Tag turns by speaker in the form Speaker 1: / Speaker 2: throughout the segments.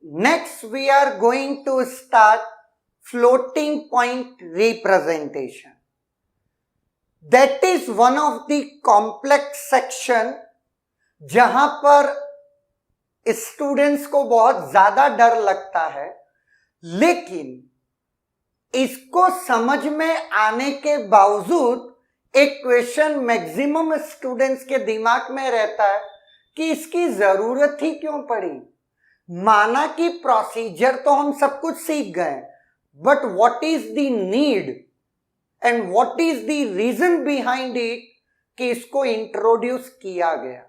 Speaker 1: Next, we are going to start floating point representation. That is one of the complex section जहां पर students को बहुत ज्यादा डर लगता है, लेकिन इसको समझ में आने के बावजूद एक क्वेश्चन मैक्सिमम स्टूडेंट्स के दिमाग में रहता है कि इसकी जरूरत ही क्यों पड़ी। माना कि प्रोसीजर तो हम सब कुछ सीख गए, but what is the need and what is the reason behind it कि इसको इंट्रोड्यूस किया गया।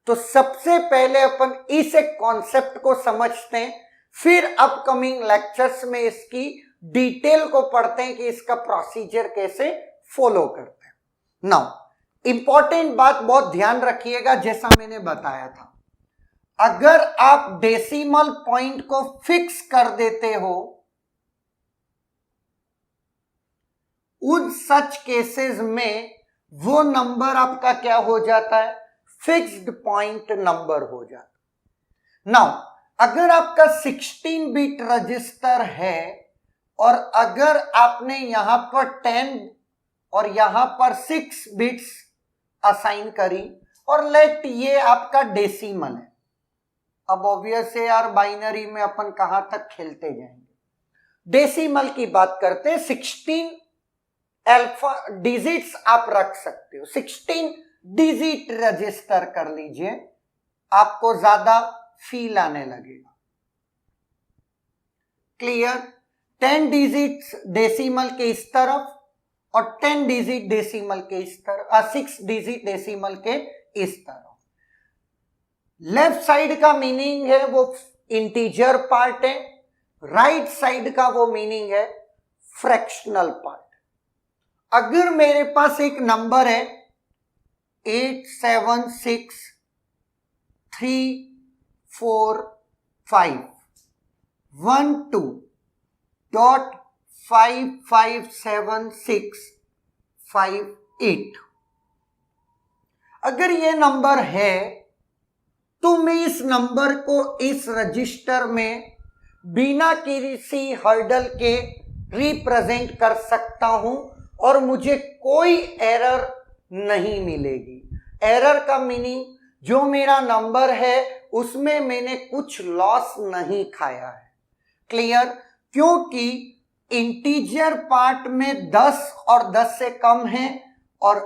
Speaker 1: तो सबसे पहले अपन इस एक कॉन्सेप्ट को समझते हैं, फिर अपकमिंग लेक्चर्स में इसकी डिटेल को पढ़ते हैं कि इसका प्रोसीजर कैसे फॉलो करते हैं। नाउ इंपॉर्टेंट बात बहुत ध्यान रखिएगा, जैसा मैंने बताया था, अगर आप डेसिमल पॉइंट को फिक्स कर देते हो, उन सच केसेस में वो नंबर आपका क्या हो जाता है, फिक्स्ड पॉइंट नंबर हो जाता। नाउ अगर आपका 16 बिट रजिस्टर है और अगर आपने यहां पर 10 और यहां पर 6 बिट्स असाइन करी और लेट ये आपका डेसिमल है। अब ऑब्वियस है यार, बाइनरी में अपन कहां तक खेलते जाएंगे, डेसिमल की बात करते हैं। 16 अल्फा डिजिट्स आप रख सकते हो, 16 डिजिट रजिस्टर कर लीजिए, आपको ज्यादा फील आने लगेगा। क्लियर? 10 डिजिट्स डेसिमल के इस तरफ और 10 डिजिट डेसिमल के इस तरफ, 6 डिजिट डेसिमल के इस तरफ। लेफ्ट साइड का मीनिंग है वो इंटीजर पार्ट है, राइट साइड का वो मीनिंग है फ्रैक्शनल पार्ट। अगर मेरे पास एक नंबर है 8763512.557658, अगर ये नंबर है तो मैं इस नंबर को इस रजिस्टर में बिना किसी हर्डल के रिप्रेजेंट कर सकता हूं और मुझे कोई एरर नहीं मिलेगी। एरर का मीनिंग जो मेरा नंबर है उसमें मैंने कुछ लॉस नहीं खाया है। क्लियर? क्योंकि इंटीजर पार्ट में 10 और 10 से कम है और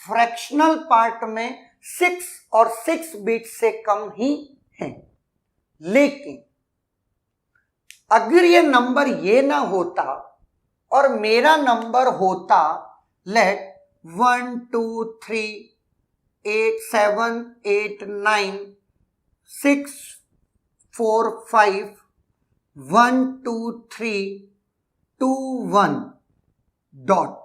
Speaker 1: फ्रैक्शनल पार्ट में 6 और 6 बिट से कम ही है। लेकिन अगर ये नंबर ये ना होता और मेरा नंबर होता late 1 2 3 8 7 8 9 6 4 5 1 2 3 2 1 dot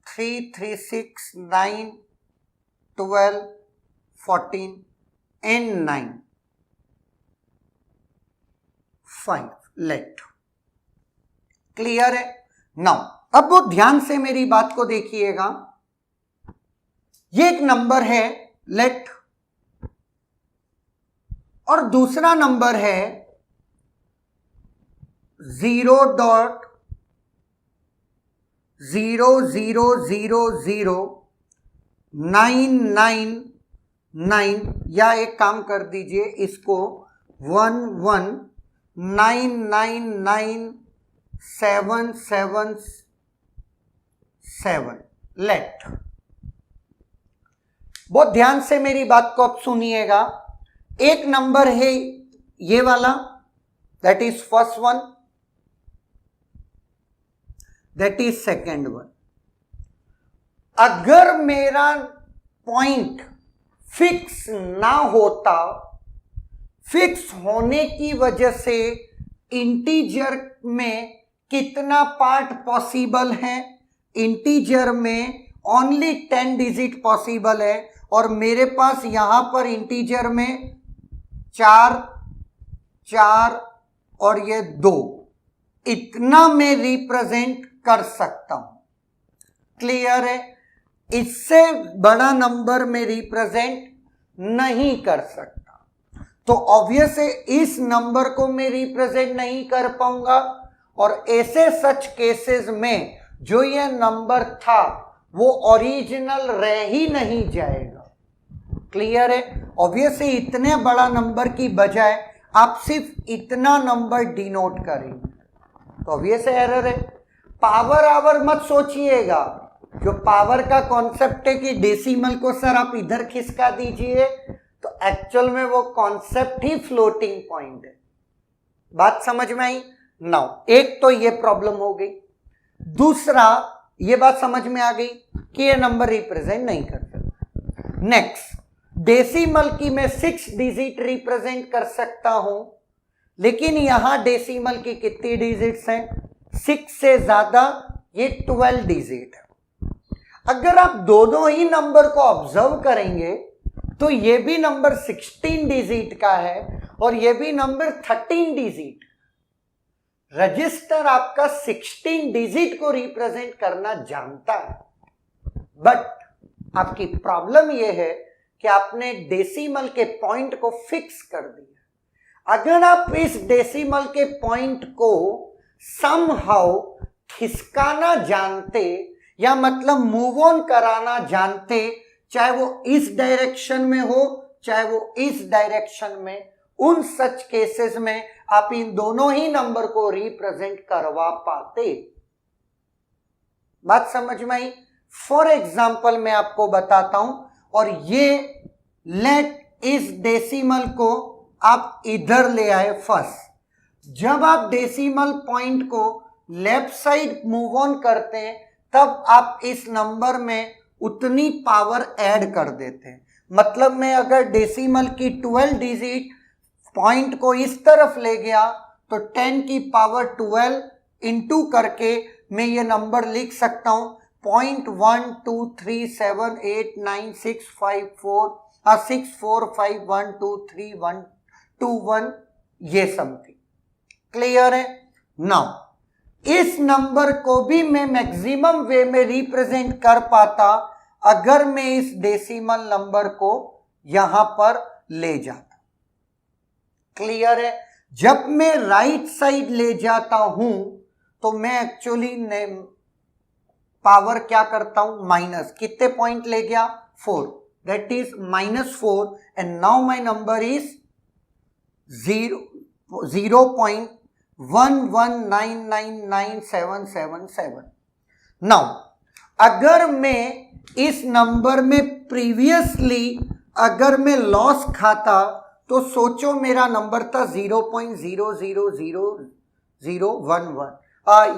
Speaker 1: 3 3 6 9 12 14 and 9 5 late. Clear है? नाउ अब वो ध्यान से मेरी बात को देखिएगा, ये एक नंबर है लेट और दूसरा नंबर है 0.00009999 या एक काम कर दीजिए, इसको 119997777 लेट। बहुत ध्यान से मेरी बात को अब सुनिएगा। एक नंबर है ये वाला, that is first one, that is second one. अगर मेरा पॉइंट फिक्स ना होता, फिक्स होने की वजह से इंटीजर में कितना पार्ट पॉसिबल है, इंटीजर में ओनली 10 डिजिट पॉसिबल है और मेरे पास यहां पर इंटीजर में 4 4 और ये 2, इतना मैं रिप्रेजेंट कर सकता हूं। क्लियर है? इससे बड़ा नंबर में रिप्रेजेंट नहीं कर सकता। तो ऑब्वियस है इस नंबर को मैं रिप्रेजेंट नहीं कर पाऊंगा, और ऐसे सच केसेस में जो ये नंबर था वो ओरिजिनल रह ही नहीं जाएगा। क्लियर है? ऑब्वियसली इतने बड़ा नंबर की बजाय आप सिर्फ इतना नंबर डिनोट करेंगे तो ऑब्वियस एरर है। पावर आवर मत सोचिएगा, जो पावर का कॉन्सेप्ट है कि डेसिमल को सर आप इधर खिसका दीजिए, तो एक्चुअल में वो कॉन्सेप्ट ही फ्लोटिंग पॉइंट है। बात समझ में आई? नाउ एक तो ये प्रॉब्लम हो गई, दूसरा ये बात समझ में आ गई कि ये नंबर रिप्रेजेंट नहीं कर सकता। नेक्स्ट, डेसिमल की मैं 6 डिजिट रिप्रेजेंट कर सकता हूं, लेकिन यहां डेसिमल की कितनी डिजिट्स हैं? 6 से ज्यादा ये 12 डिजिट है। अगर आप दोनों ही नंबर को ऑब्जर्व करेंगे तो ये भी नंबर 16 डिजिट का है और ये भी नंबर 13 डिजिट। रजिस्टर आपका 16 डिजिट को रिप्रेजेंट करना जानता है, बट आपकी प्रॉब्लम यह है कि आपने डेसिमल के पॉइंट को फिक्स कर दिया। अगर आप इस डेसिमल के पॉइंट को समहाउ खिसकाना जानते, या मतलब मूव ऑन कराना जानते, चाहे वो इस डायरेक्शन में हो चाहे वो इस डायरेक्शन में, उन सच केसेस में आप इन दोनों ही नंबर को रिप्रेजेंट करवा पाते। बात समझ में आई? फॉर एग्जाम्पल मैं आपको बताता हूं, और ये लेट इस डेसिमल को आप इधर ले आए फर्स्ट। जब आप डेसिमल पॉइंट को लेफ्ट साइड मूव ऑन करते हैं तब आप इस नंबर में उतनी पावर ऐड कर देते हैं। मतलब मैं अगर डेसिमल की 12 डिजिट पॉइंट को इस तरफ ले गया तो 10 की पावर 12 इंटू करके मैं ये नंबर लिख सकता हूं 0.123789654 ये समथिंग। क्लियर है? नाउ इस नंबर को भी मैं मैक्सिमम वे में रिप्रेजेंट कर पाता अगर मैं इस डेसिमल नंबर को यहां पर ले जाता। क्लियर है? जब मैं राइट साइड ले जाता हूं तो मैं एक्चुअली पावर क्या करता हूं? माइनस। कितने पॉइंट ले गया? 4, that is -4, and now my number is 0.11999777। Now अगर मैं इस नंबर में प्रीवियसली अगर मैं लॉस खाता तो सोचो मेरा नंबर था 0.000011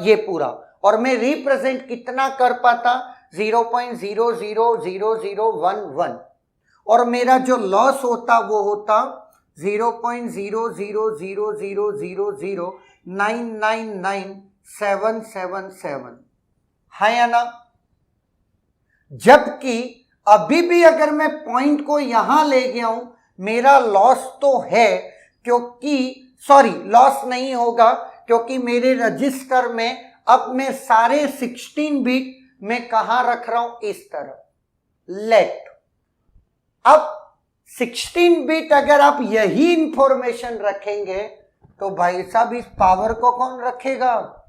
Speaker 1: ये पूरा, और मैं रिप्रेजेंट कितना कर पाता? 0.000011, और मेरा जो लॉस होता वो होता 0.000009999777 है या ना? जबकि अभी भी अगर मैं पॉइंट को यहां ले गया हूं मेरा लॉस तो है, क्योंकि लॉस नहीं होगा क्योंकि मेरे रजिस्टर में अब मैं सारे 16 बिट में कहां रख रहा हूं? इस तरफ। लेट अब 16 बिट अगर आप यही इंफॉर्मेशन रखेंगे तो भाई साहब इस पावर को कौन रखेगा?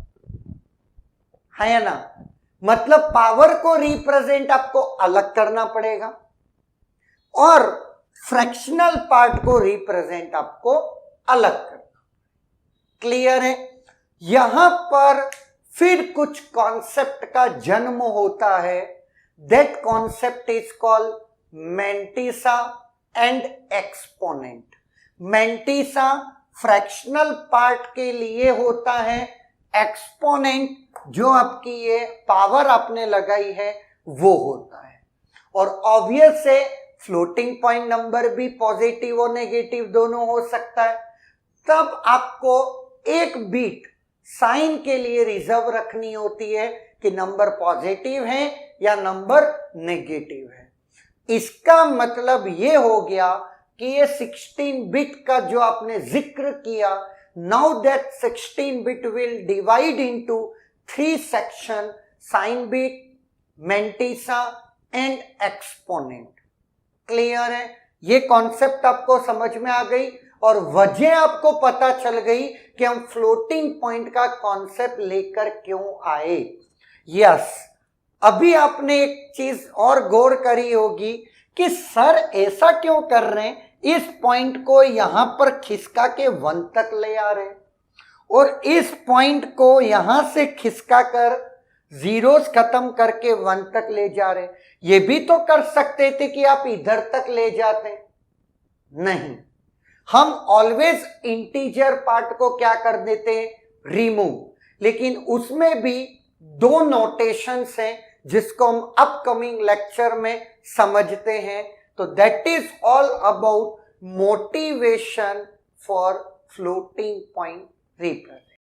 Speaker 1: है या ना? मतलब पावर को रिप्रेजेंट आपको अलग करना पड़ेगा और फ्रैक्शनल पार्ट को रिप्रेजेंट आपको अलग करना। क्लियर है? यहां पर फिर कुछ कॉन्सेप्ट का जन्म होता है। That concept is called mantissa and exponent. Mantissa fractional part के लिए होता है, एक्सपोनेंट जो आपकी ये पावर आपने लगाई है वो होता है। और ऑब्वियस है फ्लोटिंग पॉइंट नंबर भी पॉजिटिव और नेगेटिव दोनों हो सकता है। तब आपको एक बीट साइन के लिए रिजर्व रखनी होती है कि नंबर पॉजिटिव है या नंबर नेगेटिव है। इसका मतलब ये हो गया कि ये 16 बिट का जो आपने जिक्र किया, now that 16 bit will divide into 3 section: sign bit, mantissa and exponent. Clear है? ये कॉन्सेप्ट आपको समझ में आ गई। और वजह आपको पता चल गई कि हम फ्लोटिंग पॉइंट का कॉन्सेप्ट लेकर क्यों आए। यस, अभी आपने एक चीज और गौर करी होगी कि सर ऐसा क्यों कर रहे हैं, इस पॉइंट को यहां पर खिसका के 1 तक ले आ रहे हैं और इस पॉइंट को यहां से खिसका कर जीरोस खत्म करके 1 तक ले जा रहे हैं। ये भी तो कर सकते थे कि आप इधर तक ले जाते, नहीं, हम ऑलवेज इंटीजर पार्ट को क्या कर देते हैं, रिमूव। लेकिन उसमें भी 2 नोटेशंस हैं जिसको हम अपकमिंग लेक्चर में समझते हैं। तो that is all about motivation for floating point representation.